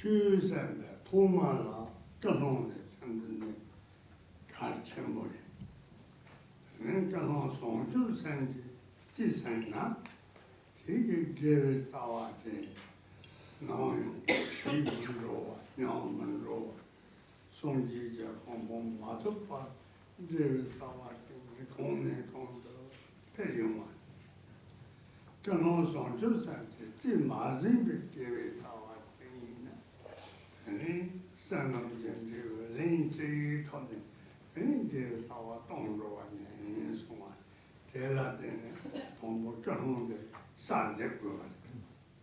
주선배 도마라 전홍의 상준의 가르침물이 그러니까 송주선지 지선나 되게 계획 싸워대 나는 시분으로 냐문으로 송지자 공부 마저파 계획 싸워대 공내 공도 배경만 그런 송주선지 지마진비 계획 싸워대 아니 산남전지를 렌지 토네 렌지 사와 동로와 인수와 대라되는 공부 전문데 산대고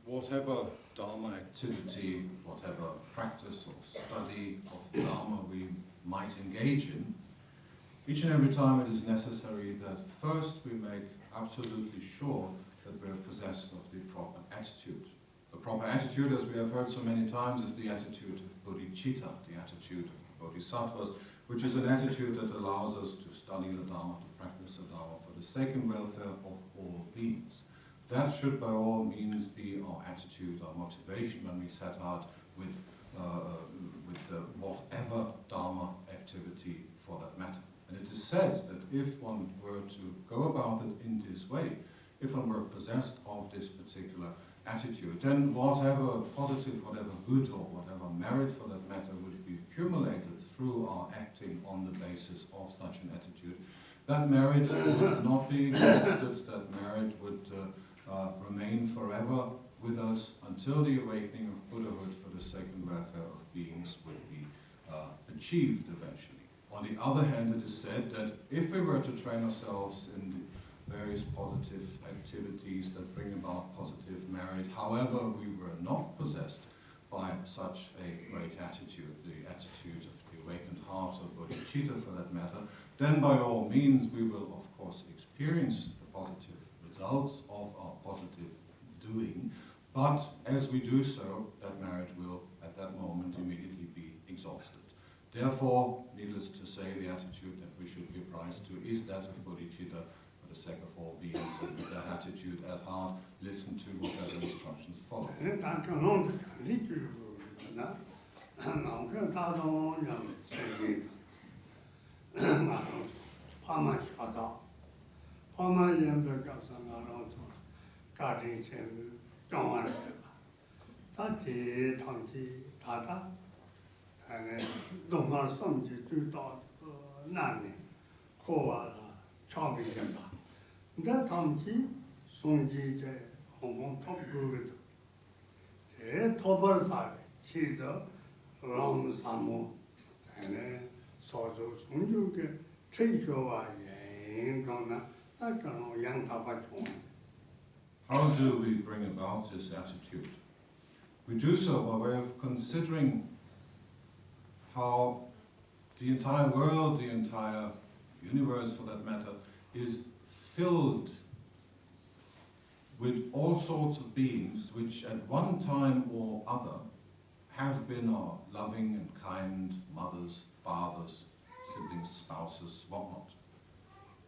Whatever Dharma activity, whatever practice or study of Dharma we might engage in, each and every time it is necessary that first we make absolutely sure that we are possessed of the proper attitude. The proper attitude, as we have heard so many times, is the attitude of bodhicitta, the attitude of bodhisattvas, which is an attitude that allows us to study the Dharma, to practice the Dharma for the sake and welfare of all beings. That should by all means be our attitude, our motivation when we set out with whatever Dharma activity for that matter. And it is said that if one were to go about it in this way, if one were possessed of this particular attitude, then whatever positive, whatever good or whatever merit for that matter would be accumulated through our acting on the basis of such an attitude, that merit would not be exhausted, that merit would remain forever with us until the awakening of Buddhahood for the sake and welfare of beings would be achieved eventually. On the other hand, it is said that if we were to train ourselves in the various positive activities that bring about positive merit, however, we were not possessed by such a great attitude, the attitude of the awakened heart or bodhicitta for that matter, then by all means we will of course experience the positive results of our positive doing, but as we do so, that merit will at that moment immediately be exhausted. Therefore, needless to say, the attitude that we should give rise to is that of bodhicitta for the sake of all beings, and with that attitude at heart, listen to whatever instructions follow. How do we bring about this attitude? We do so by way of considering how the entire world, the entire universe for that matter, is filled with all sorts of beings which at one time or other have been our loving and kind mothers, fathers, siblings, spouses, whatnot.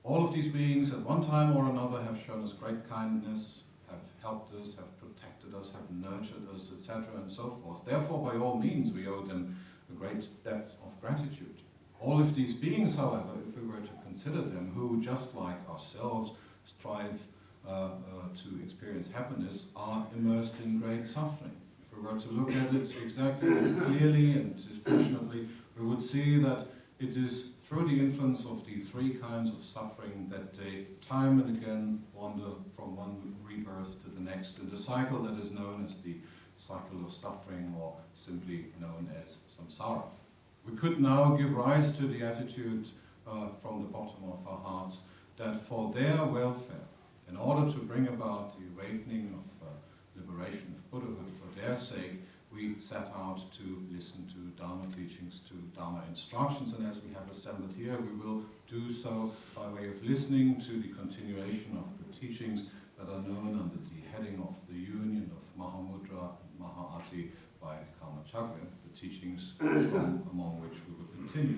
All of these beings at one time or another have shown us great kindness, have helped us, have protected us, have nurtured us, etc. and so forth. Therefore, by all means, we owe them a great debt of gratitude. All of these beings, however, if we were to consider them, who just like ourselves strive to experience happiness, are immersed in great suffering. If we were to look at it exactly clearly and dispassionately, we would see that it is through the influence of the three kinds of suffering that they time and again wander from one rebirth to the next in the cycle that is known as the cycle of suffering, or simply known as samsara. We could now give rise to the attitude from the bottom of our hearts that for their welfare, in order to bring about the awakening of liberation of Buddhahood, for their sake, we set out to listen to Dharma teachings, to Dharma instructions, and as we have assembled here, we will do so by way of listening to the continuation of the teachings that are known under the heading of the union of Mahamudra and Mahaati by Karmacakra, the teachings among which we will continue.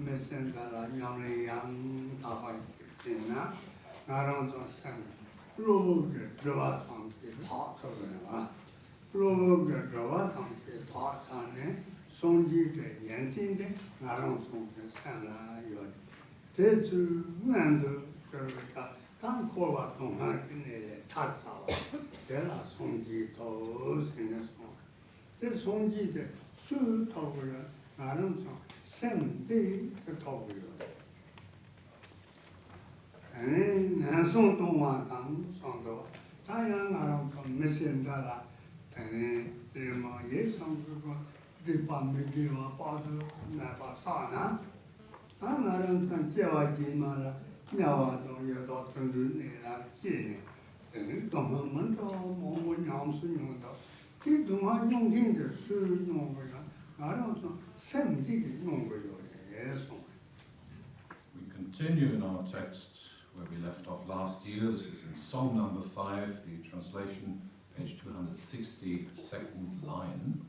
Mesendala Yamli Yang Tahai Tina, Naranzo Sam, Rogue Dravatan, Talk of them, Rogue Dravatan, Talk Sane, Sonji, Yentin, Naranzo Sana Yod. Tetsu Mandu Kurvika, Tam Kova Tonga in the Tatsawa, Della Sonji Tos in the smoke. The Sonji, the Su Toga, Naranzo. Same day the top of you. And then so don't want them, so Diane around from Missing Dala, and then yes, some people did one maybe a bottle, never saw that. I'm not on some Java, Yava, don't you thought to do it, and don't moment or more young soon. People want young things to soon know. I don't know. We continue in our text where we left off last year. This is in Song number 5, the translation, page 260, second line,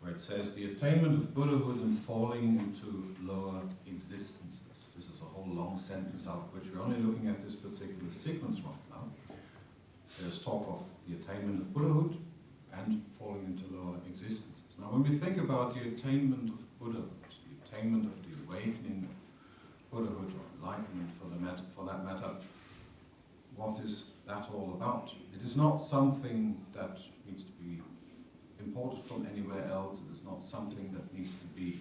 where it says, the attainment of Buddhahood and falling into lower existences. This is a whole long sentence out of which we're only looking at this particular sequence right now. There's talk of the attainment of Buddhahood and falling into lower existences. Now, when we think about the attainment of Buddhahood, the attainment of the awakening of Buddhahood or enlightenment for that matter, what is that all about? It is not something that needs to be imported from anywhere else. It is not something that needs to be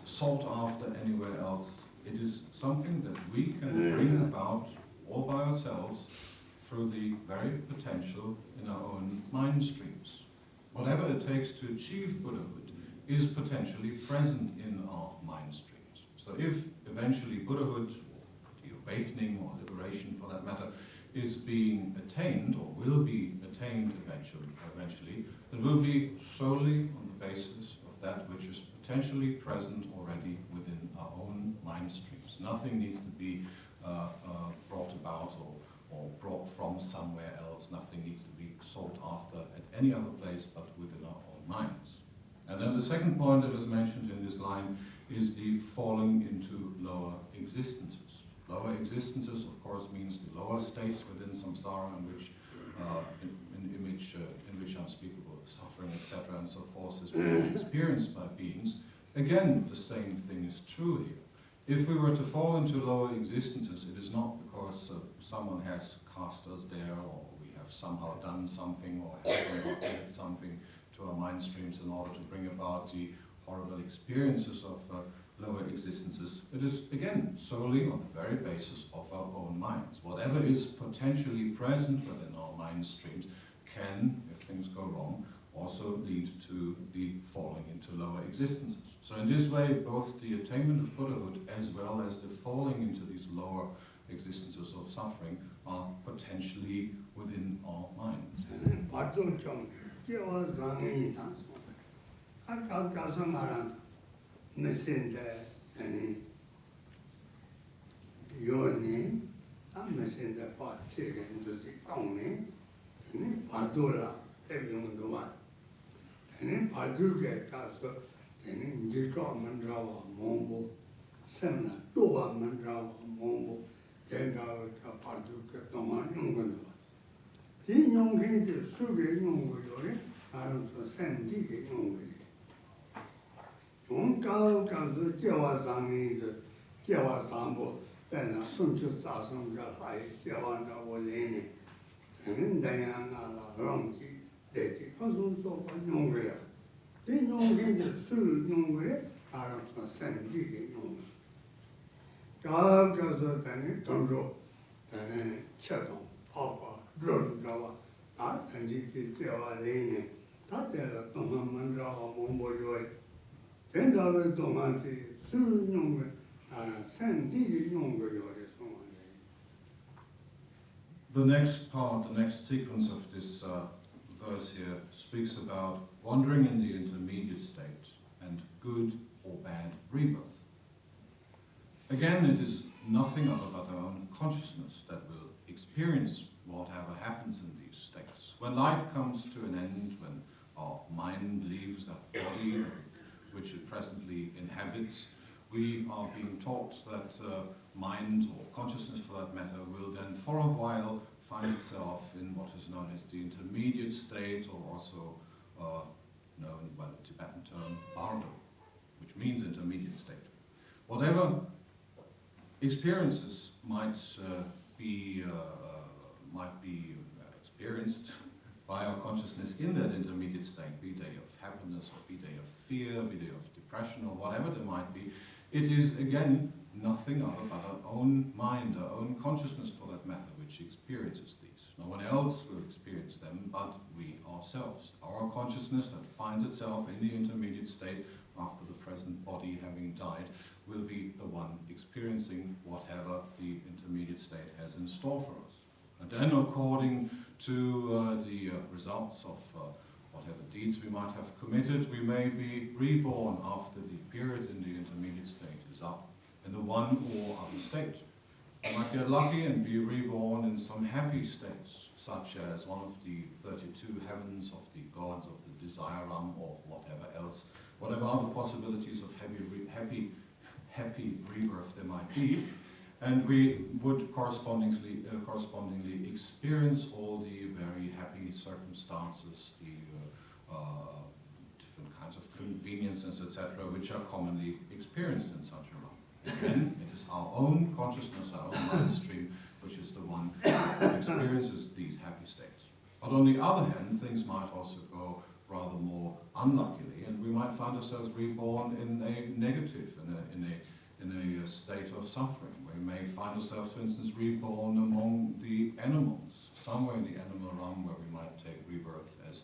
sought after anywhere else. It is something that we can bring about all by ourselves through the very potential in our own mind streams. Whatever it takes to achieve Buddhahood is potentially present in our mind streams. So if eventually Buddhahood, or the awakening or liberation for that matter, is being attained or will be attained eventually, it will be solely on the basis of that which is potentially present already within our own mind streams. Nothing needs to be brought about or brought from somewhere else. Nothing needs to be sought after at any other place but within our own minds. And then the second point that is mentioned in this line is the falling into lower existences. Lower existences, of course, means the lower states within samsara in which unspeakable suffering, etc., and so forth is being experienced by beings. Again, the same thing is true here. If we were to fall into lower existences, it is not because someone has cast us there, or we have somehow done something, or have somehow added something to our mind streams in order to bring about the horrible experiences of lower existences. It is, again, solely on the very basis of our own minds. Whatever is potentially present within our mind streams can, if things go wrong, also lead to the falling into lower existences. So in this way, both the attainment of Buddhahood as well as the falling into these lower existences of suffering are potentially within our minds. And Paduke Castle, and Jitra Mandrava, Mombo, Semna, Dua Mandrava, Mombo, Tenga, Paduke, Toma, Yungan. The young king to Sugar Yungu, I don't send Diki Yungu. Don't go, because the Javasami, the Javasambo, then a son to Sassam, Javanda was in it. And then Diana Ronki. They also so younger. They know the soul younger are of same news. God does a tiny tongo, then chatton, papa, drug drawer, that and you tell lane, that there are Mandra or Momboy. Then there are Domati, soon younger, and same younger. The next part, the next sequence of this verse here speaks about wandering in the intermediate state and good or bad rebirth. Again, it is nothing other but our own consciousness that will experience whatever happens in these states. When life comes to an end, when our mind leaves that body which it presently inhabits, we are being taught that mind, or consciousness for that matter, will then for a while find itself in what is known as the intermediate state, or also known by the Tibetan term bardo, which means intermediate state. Whatever experiences might be experienced by our consciousness in that intermediate state, be they of happiness, or be they of fear, be they of depression, or whatever they might be, it is again nothing other but our own mind, our own consciousness for that matter, which experiences these. No one else will experience them but we ourselves. Our consciousness that finds itself in the intermediate state after the present body having died will be the one experiencing whatever the intermediate state has in store for us. And then according to the results of whatever deeds we might have committed, we may be reborn after the period in the intermediate state is up in the one or other state. We might get lucky and be reborn in some happy states, such as one of the 32 heavens of the gods of the desire realm, or whatever else, whatever other possibilities of happy rebirth there might be. And we would correspondingly experience all the very happy circumstances, the different kinds of conveniences, etc., which are commonly experienced in such a realm. Again, it is our own consciousness, our own mind stream, which is the one that experiences these happy states. But on the other hand, things might also go rather more unluckily, and we might find ourselves reborn in a negative, in a state of suffering. We may find ourselves, for instance, reborn among the animals, somewhere in the animal realm where we might take rebirth as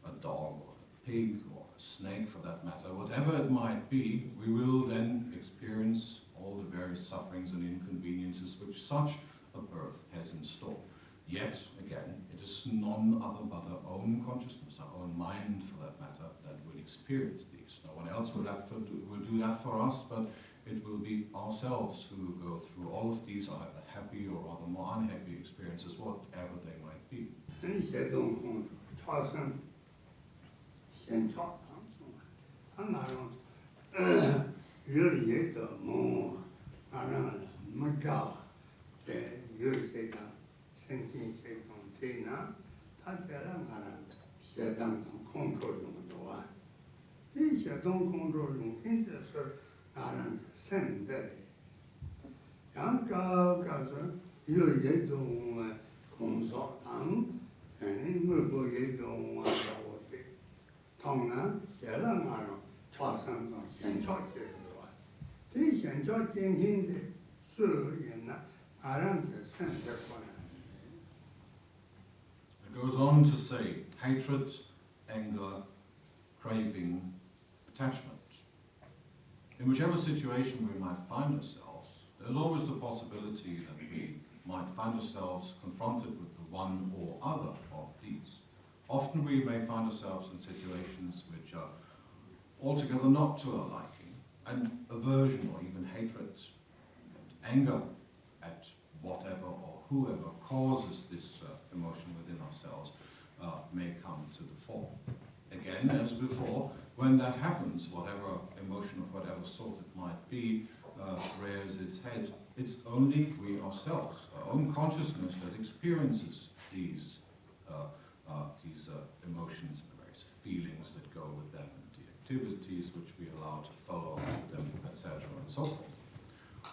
a dog or a pig or a snake for that matter. Whatever it might be, we will then experience all the various sufferings and inconveniences which such a birth has in store. Yet, again, it is none other but our own consciousness, our own mind for that matter, that will experience these. No one else will do that for us, but it will be ourselves who will go through all of these either happy or rather more unhappy experiences, whatever they might be. It goes on to say, hatred, anger, craving, attachment. In whichever situation we might find ourselves, there's always the possibility that we might find ourselves confronted with the one or other of these. Often we may find ourselves in situations which are altogether not to our liking, and aversion or even hatred and anger at whatever or whoever causes this emotion within ourselves may come to the fore. Again, as before, when that happens, whatever emotion of whatever sort it might be rears its head, it's only we ourselves, our own consciousness, that experiences these emotions and the various feelings that go with them, and the activities which we allow to follow them, etc., and so forth.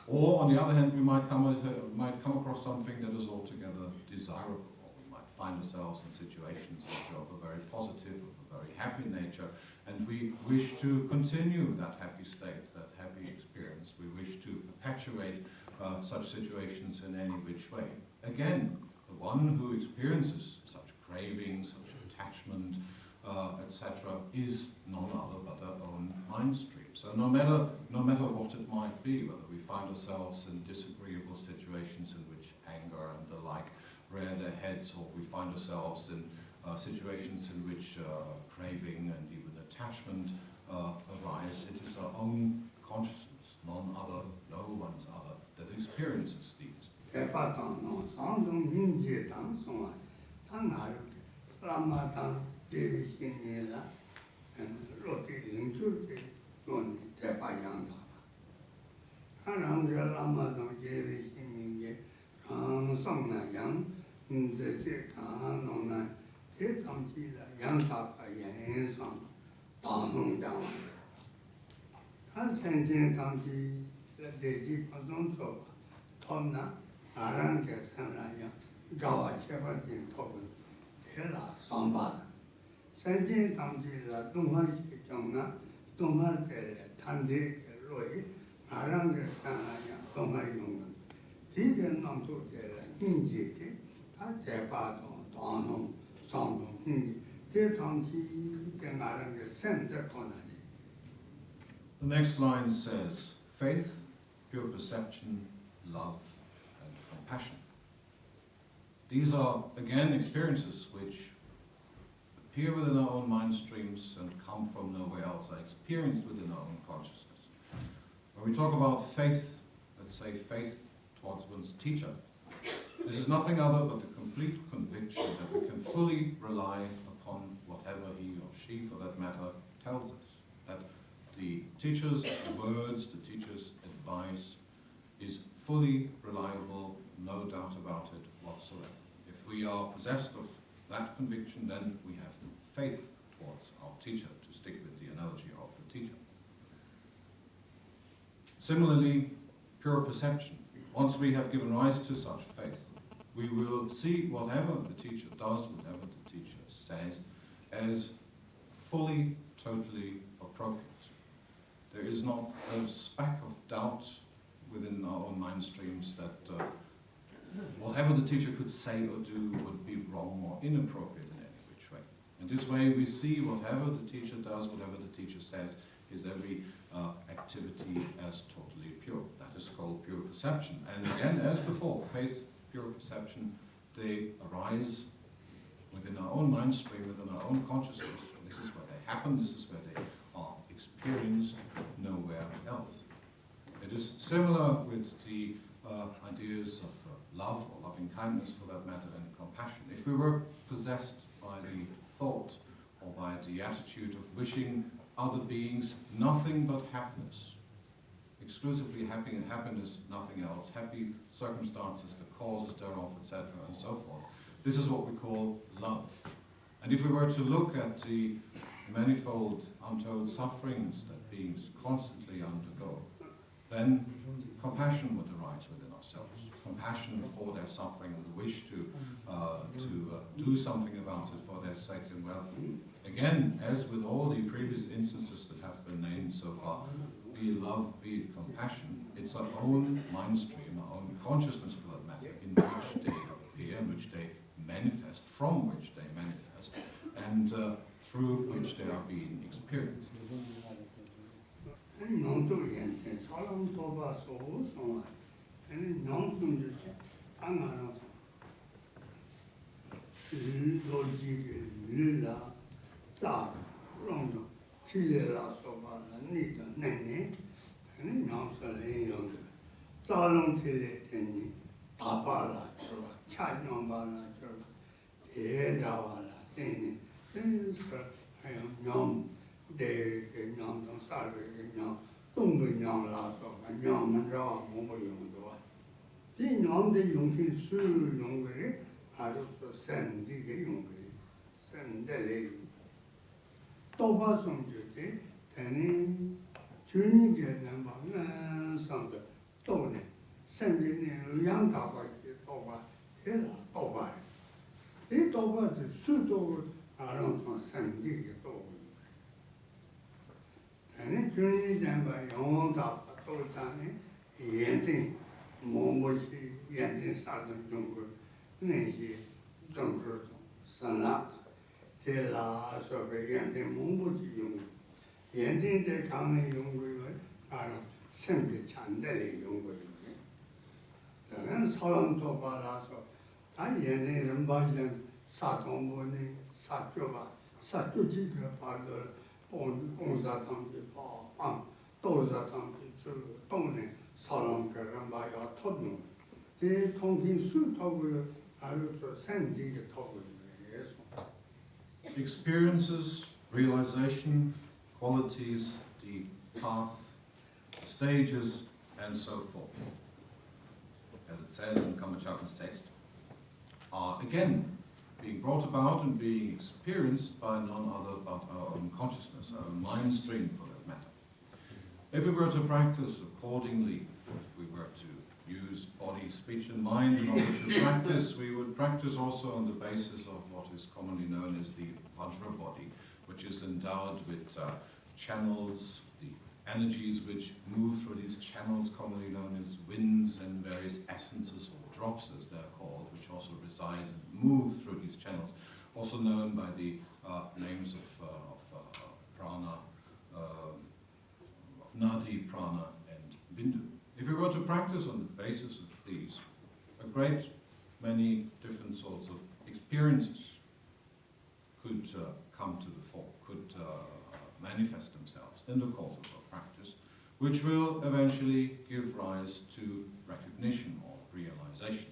Or, on the other hand, we might come across something that is altogether desirable, or we might find ourselves in situations which are of a very positive, of a very happy nature, and we wish to continue that happy state, that happy experience. We wish to perpetuate such situations in any which way. Again, the one who experiences such craving, such attachment, etc., is none other but our own mind stream. So no matter what it might be, whether we find ourselves in disagreeable situations in which anger and the like rear their heads, or we find ourselves in situations in which craving and even attachment arise, it is our own consciousness, none other, no one's other, that experiences these. David Shiné-La, and Roth Rinpoche, on Tepayang. Around the Lama, David Shiné, Song Yang, in the Jekan, on the Tamji, Yang Taka, Yang Song, Dharma Yang. Ascension Tamji, the Deji Passon Soba, Tomna, Aranka Sanaya, Gawa Shepherd in Tobin, Tela, Sambada. Sanjin Tamji, la Dunga Jona, Dunga Tele, Tandi, Roy, Aranka Sanaya, Dunga Yunga. Tigan Namto Tele, Ninjiti, Tatepato, Dono, Sondo, Ninji, Te Tamji, the Aranka Center Conadi. The next line says, faith, pure perception, love, and compassion. These are, again, experiences which appear within our own mind streams and come from nowhere else, are experienced within our own consciousness. When we talk about faith, let's say faith towards one's teacher, this is nothing other but the complete conviction that we can fully rely upon whatever he or she, for that matter, tells us. That the teacher's words, the teacher's advice is fully reliable, no doubt about it whatsoever. If we are possessed of that conviction, then we have faith towards our teacher, to stick with the analogy of the teacher. Similarly, pure perception. Once we have given rise to such faith, we will see whatever the teacher does, whatever the teacher says, as fully, totally appropriate. There is not a speck of doubt within our own mind streams that whatever the teacher could say or do would be wrong or inappropriate in any which way. In this way, we see whatever the teacher does, whatever the teacher says, is every activity as totally pure. That is called pure perception. And again, as before, faith, pure perception, they arise within our own mind stream, within our own consciousness. This is where they happen, this is where they are experienced, nowhere else. It is similar with the ideas of love or loving kindness, for that matter, and compassion. If we were possessed by the thought or by the attitude of wishing other beings nothing but happiness, exclusively happiness, nothing else, happy circumstances, the causes thereof, etc., and so forth, this is what we call love. And if we were to look at the manifold untold sufferings that beings constantly undergo, then compassion would arise within ourselves. Compassion for their suffering and the wish to do something about it for their sake and welfare. Again, as with all the previous instances that have been named so far, be it love, be it compassion, it's our own mind stream, our own consciousness for that matter, in which they appear, in which they manifest, from which they manifest, and through which they are being experienced. experiences, realization, qualities, the path, stages, and so forth, as it says in Kamachaka's text, are again being brought about and being experienced by none other but our own consciousness, our own mind stream for that matter. If we were to practice accordingly, if we were to use body, speech and mind in order to practice, we would practice also on the basis of what is commonly known as the Vajra body, which is endowed with channels, the energies which move through these channels, commonly known as winds, and various essences or drops as they're called, which also reside and move through these channels, also known by the names of prana, of nadi, prana, and bindu. If we were to practice on the basis of these, a great many different sorts of experiences could come to the fore, could manifest themselves in the course of our practice, which will eventually give rise to recognition or realization.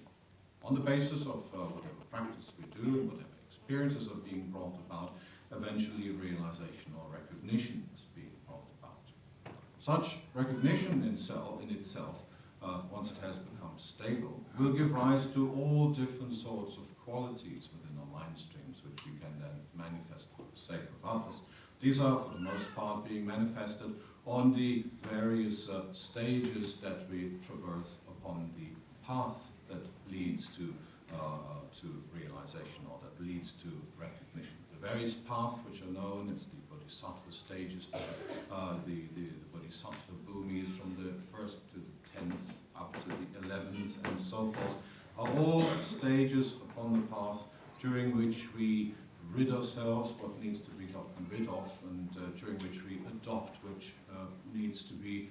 On the basis of whatever practice we do and whatever experiences are being brought about, eventually realization or recognition is being brought about. Such recognition in itself, once it has become stable, will give rise to all different sorts of qualities within our mind streams, which we can then manifest for the sake of others. These are, for the most part, being manifested on the various stages that we traverse upon the path that leads to realization, or that leads to recognition. The various paths which are known as the Bodhisattva stages, the Bodhisattva bhumis from the 1st to the 10th up to the 11th and so forth, are all stages upon the path during which we rid ourselves what needs to be gotten rid of, and during which we adopt which needs to be,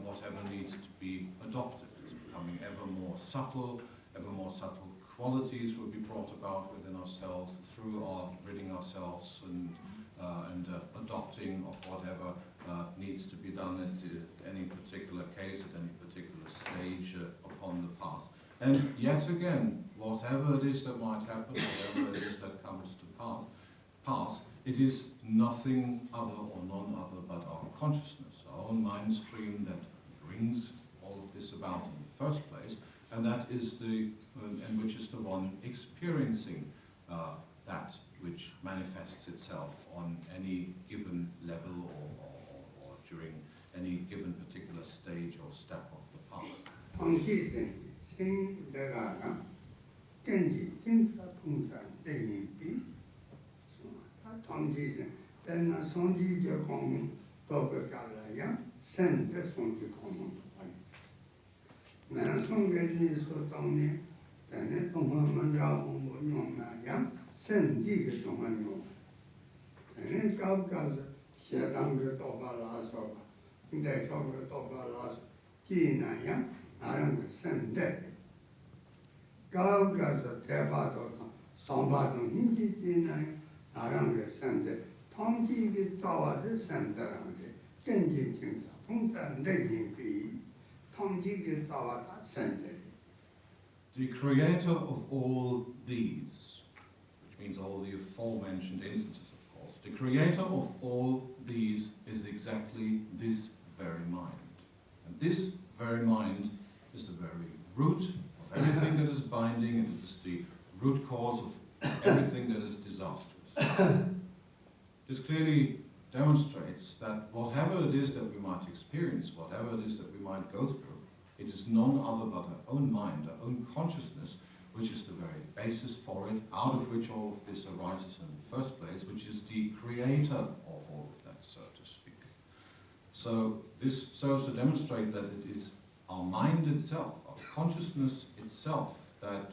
whatever needs to be adopted. It's becoming ever more subtle qualities will be brought about within ourselves through our ridding ourselves and adopting of whatever needs to be done at any particular case, at any particular stage upon the path. And yet again, whatever it is that might happen, whatever it is that comes to pass, it is nothing other or none other but our consciousness, our own mind stream, that brings all of this about in the first place, and that is and which is the one experiencing that which manifests itself on any given level or during any given particular stage or step of the path. The creator of all these, which means all the aforementioned instances, of course, the creator of all these is exactly this very mind. And this very mind is the very root of everything that is binding, and it is the root cause of everything that is disastrous. This clearly demonstrates that whatever it is that we might experience, whatever it is that we might go through, it is none other but our own mind, our own consciousness, which is the very basis for it, out of which all of this arises in the first place, which is the creator of all of that, so to speak. So this serves to demonstrate that it is our mind itself, our consciousness itself, that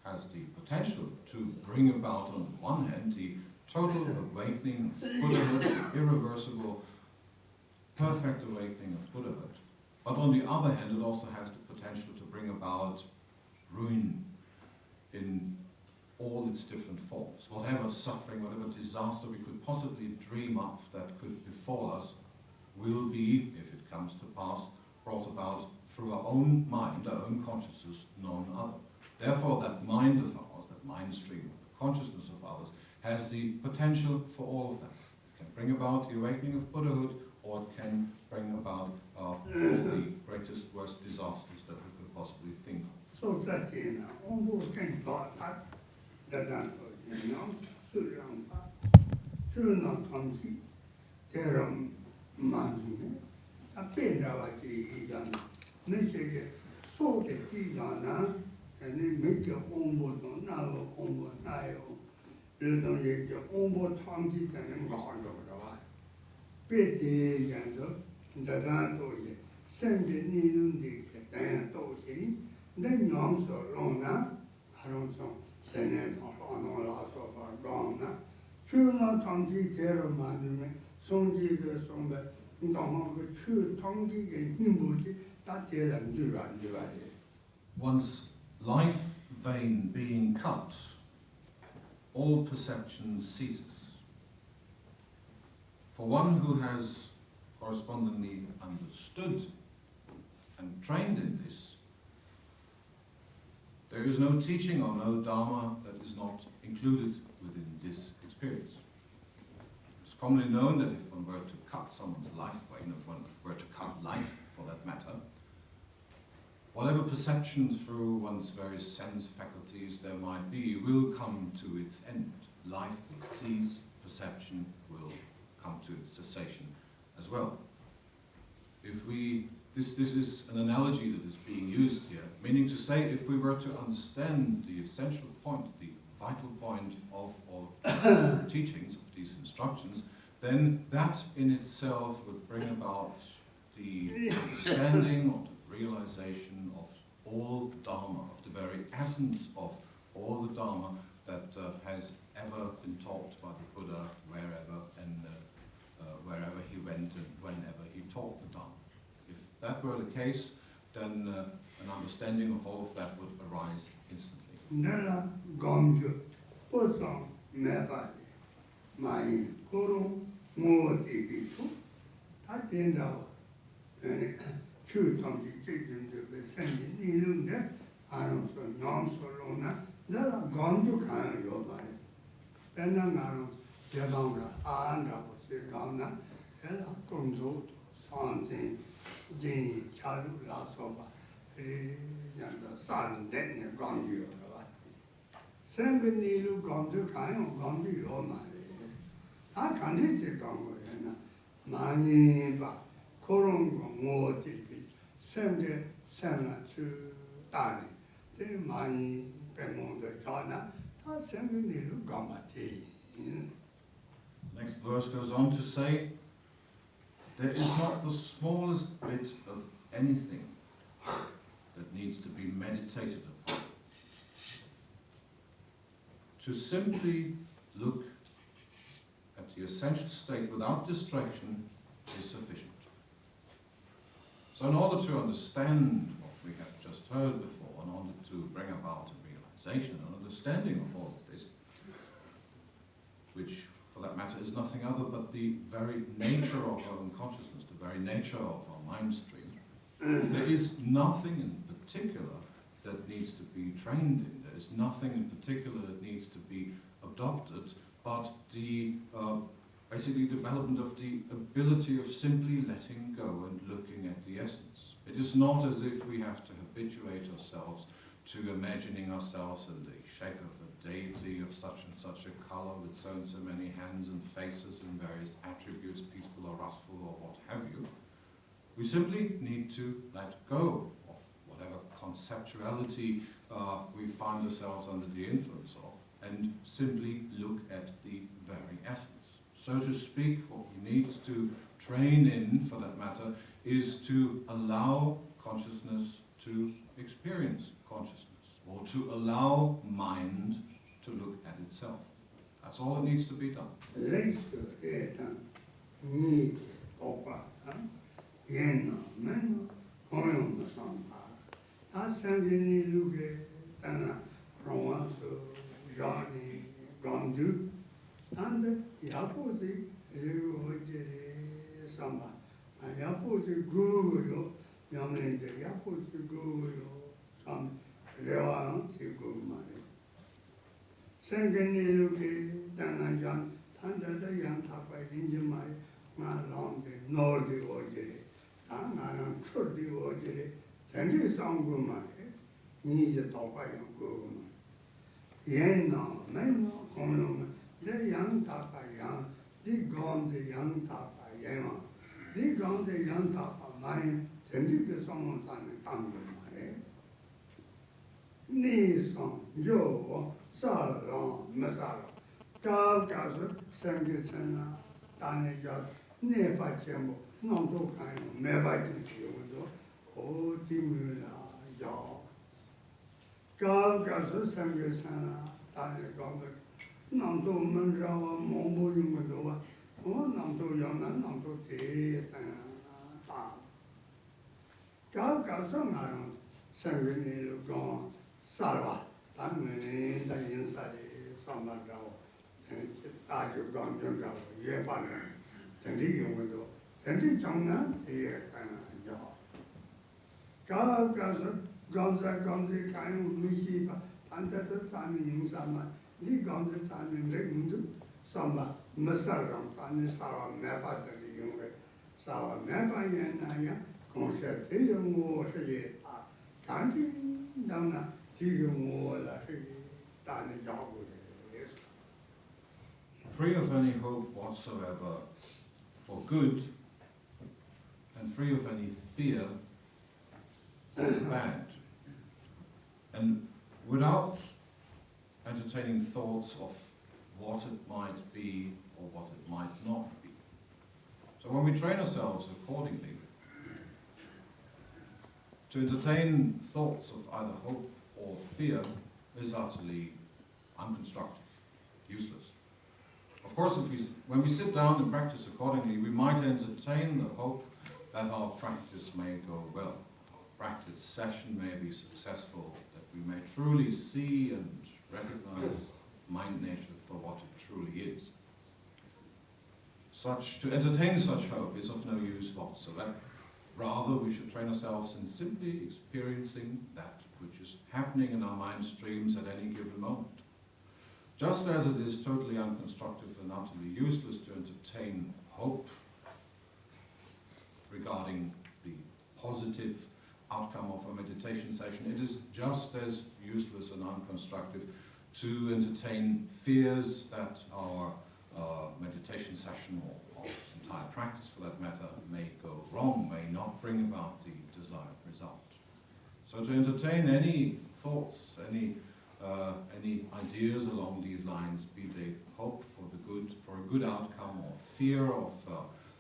has the potential to bring about, on the one hand, the total awakening of Buddhahood, irreversible, perfect awakening of Buddhahood. But on the other hand, it also has the potential to bring about ruin in all its different forms. Whatever suffering, whatever disaster we could possibly dream up that could befall us will be, if it comes to pass, brought about through our own mind, our own consciousness, none other. Therefore, that mind of ours, that mind stream, the consciousness of others, has the potential for all of that. It can bring about the awakening of Buddhahood, or it can bring about all the greatest, worst disasters that we could possibly think of. So that in all things thought that you know, so not country, there are man, a penalty, nature, so the Tigana, and they make your own boat on now, on Nile, you don't get your own boat, Tongi, and gone over the way. Petty and the Danto, send the needle, the Danto, then you also long I don't know, Senate or no loss of our gone. True not Tongi, terror man, Songi, the Somber, don't have a true Tongi and Himbuti, that tell and do right. One's life vein being cut, all perception ceases. For one who has correspondingly understood and trained in this, there is no teaching or no Dharma that is not included within this experience. It's commonly known that if one were to cut someone's life vein, if one were to cut life for that matter, whatever perception through one's various sense faculties there might be will come to its end. Life will cease, perception will come to its cessation as well. This is an analogy that is being used here, meaning to say if we were to understand the essential point, the vital point of the teachings, of these instructions, then that in itself would bring about the understanding or the realization of all Dharma, of the very essence of all the Dharma that has ever been taught by the Buddha wherever he went and whenever he taught the Dharma. If that were the case, then an understanding of all of that would arise instantly. Nella gomjo, potom mebati, mai kuru muoti bitu, tatenda, chu tongi chicken to send nilunde, I don't so non so lona, nella gomjo can your bodies. Then I'm not Yadonga, Anda was the Gana, Ella Gonzo, Sansin, Jin, Chalu, La Soba, and the San, then Gondu. Send the Nilu Gondu, kind of Gondu, or my. I can't reach it, Gongo, Maniba, Korongo, more TV, send the Sana to Dani, then Mani, Bemondo, Ghana, I send the Nilu Gambati. Next verse goes on to say, there is not the smallest bit of anything that needs to be meditated upon. To simply look at the essential state without distraction is sufficient. So in order to understand what we have just heard before, in order to bring about a realization, an understanding of all of this, which for that matter is nothing other but the very nature of our own consciousness, the very nature of our mind stream, there is nothing in particular that needs to be trained in. There is nothing in particular that needs to be adopted, but the basically development of the ability of simply letting go and looking at the essence. It is not as if we have to habituate ourselves to imagining ourselves in the shape of a deity of such and such a color with so and so many hands and faces and various attributes, peaceful or restful or what have you. We simply need to let go of whatever conceptuality we find ourselves under the influence of and simply look at the very essence. So to speak, what we need to train in, for that matter, is to allow consciousness to experience consciousness, or to allow mind to look at itself. That's all that needs to be done. And Yapozi, Samba, Yapozi Guru, Yamin, Yapozi Guru, some Revan, Sigurmari. 생근이루기 당나장 탄자다 양타파 인지마이 나랑데 노르디 오지 나랑 추르디 오지 전지 상구마에 이제 도파요 그거는 얘나 내나 공룡 내 양타파 양 디건데 양타파 얘나 디건데 양타파 나이 전지 그 상문산에 당구마에 니성 요 사랑 메사라 가가서 생기잖아 다니자 네바체모 너도 가요 매바지 지금도 어디미라 야 가가서 생기잖아 다니가 너도 먼저와 몸보용도 와 너도 연나 너도 대다 가가서 나랑 생기니로 살와 당연히 다 인사리 상관하고 다주 강정하고 예반을 전지 용어도 전지 장난 이해가요. 가가서 감사 가요 미히바 단자도 자는 인사만 이 감사 자는 레군도 삼바 머살랑 자는 사람 매바들이 용어 사와 매바에 나야 공셔대 용어를 다 단지 나나 free of any hope whatsoever for good, and free of any fear for bad, and without entertaining thoughts of what it might be or what it might not be. So when we train ourselves accordingly, to entertain thoughts of either hope or fear is utterly unconstructive, useless. Of course, when we sit down and practice accordingly, we might entertain the hope that our practice may go well, our practice session may be successful, that we may truly see and recognize mind nature for what it truly is. To entertain such hope is of no use whatsoever. Rather, we should train ourselves in simply experiencing that which is happening in our mind streams at any given moment. Just as it is totally unconstructive and utterly useless to entertain hope regarding the positive outcome of a meditation session, it is just as useless and unconstructive to entertain fears that our meditation session or entire practice for that matter may go wrong, may not bring about the desired result. So to entertain any thoughts, any ideas along these lines, be they hope for a good outcome or fear of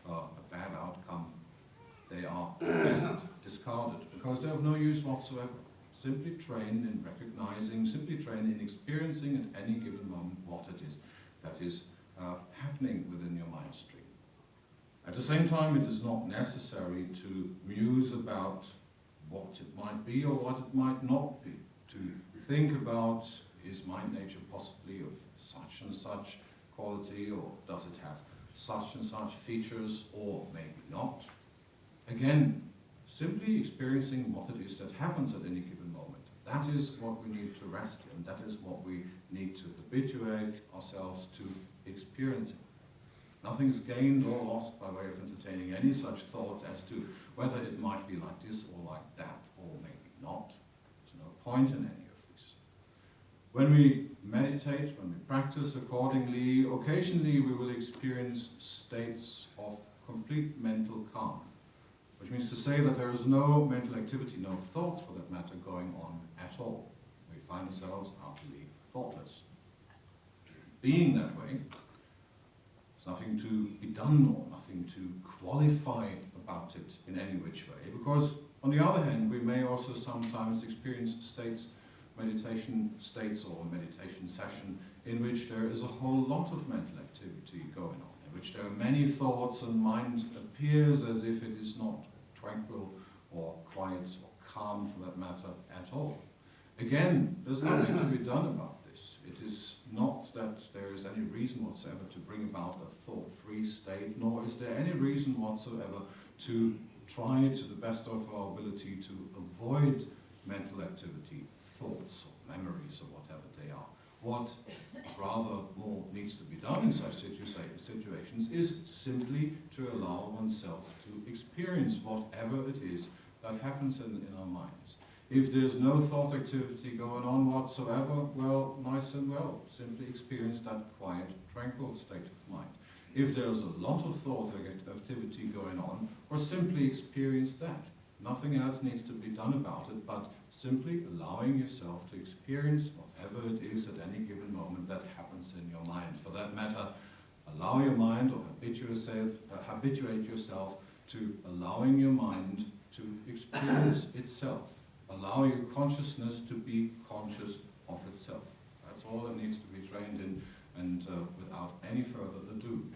a bad outcome, they are best discarded because they have no use whatsoever. Simply train in recognizing, simply train in experiencing at any given moment what it is that is happening within your mind stream. At the same time, it is not necessary to muse about what it might be or what it might not be. To think about, is mind nature possibly of such and such quality, or does it have such and such features, or maybe not. Again, simply experiencing what it is that happens at any given moment. That is what we need to rest in. That is what we need to habituate ourselves to experiencing. Nothing is gained or lost by way of entertaining any such thoughts as to whether it might be like this or like that, or maybe not. There's no point in any of this. When we meditate, when we practice accordingly, occasionally we will experience states of complete mental calm, which means to say that there is no mental activity, no thoughts for that matter, going on at all. We find ourselves utterly thoughtless. Being that way, there's nothing to be done or nothing to qualify about it in any which way, because on the other hand, we may also sometimes experience meditation states or meditation session in which there is a whole lot of mental activity going on, in which there are many thoughts and mind appears as if it is not tranquil or quiet or calm for that matter at all. Again, there's nothing to be done about this. It is not that there is any reason whatsoever to bring about a thought-free state, nor is there any reason whatsoever to try to the best of our ability to avoid mental activity, thoughts or memories or whatever they are. What rather more needs to be done in such situations is simply to allow oneself to experience whatever it is that happens in our minds. If there's no thought activity going on whatsoever, well, nice and well. Simply experience that quiet, tranquil state of mind. If there's a lot of thought activity going on, or simply experience that. Nothing else needs to be done about it, but simply allowing yourself to experience whatever it is at any given moment that happens in your mind. For that matter, allow your mind, or habituate yourself to allowing your mind to experience itself. Allow your consciousness to be conscious of itself. That's all it needs to be trained in, and without any further ado.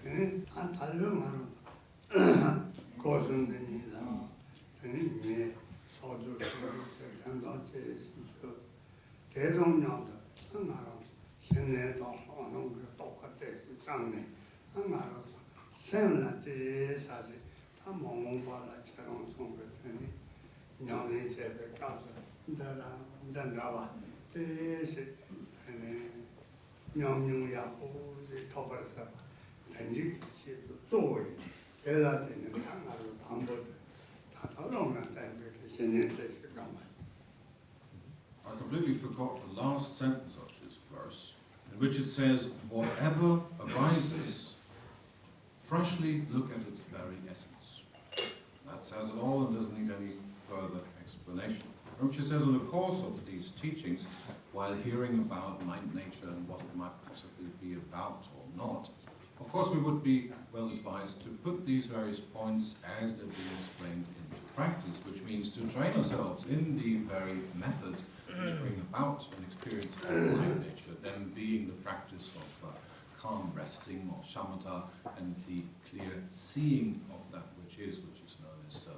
I completely forgot the last sentence of this verse, in which it says, whatever arises, freshly look at its very essence. That says it all and doesn't need any further explanation. Rinpoche says in the course of these teachings, while hearing about mind nature and what it might possibly be about or not, of course we would be well advised to put these various points as they're being explained into practice, which means to train ourselves in the very methods which bring about an experience of mind nature, them being the practice of calm resting or shamatha, and the clear seeing of that which is known as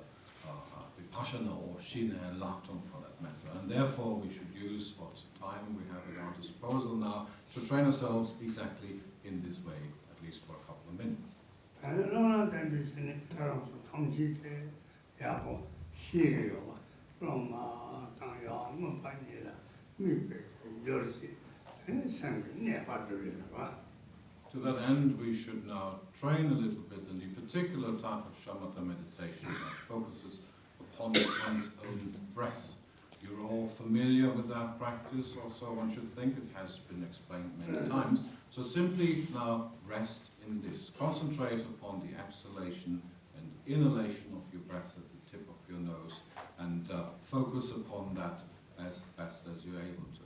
vipassana or Shiné-Meditation for that matter. And therefore we should use what time we have at our disposal now to train ourselves exactly in this way, at least for a couple of minutes. To that end, we should now train a little bit in the particular type of shamatha meditation that focuses upon one's own breath. You're all familiar with that practice, or so one should think. It has been explained many times. So simply now rest in this. Concentrate upon the exhalation and inhalation of your breath at the tip of your nose, and focus upon that as best as you're able to.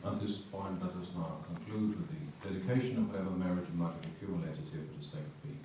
At this point, let us now conclude with the dedication of whatever merit you might have accumulated here for the sake of peace.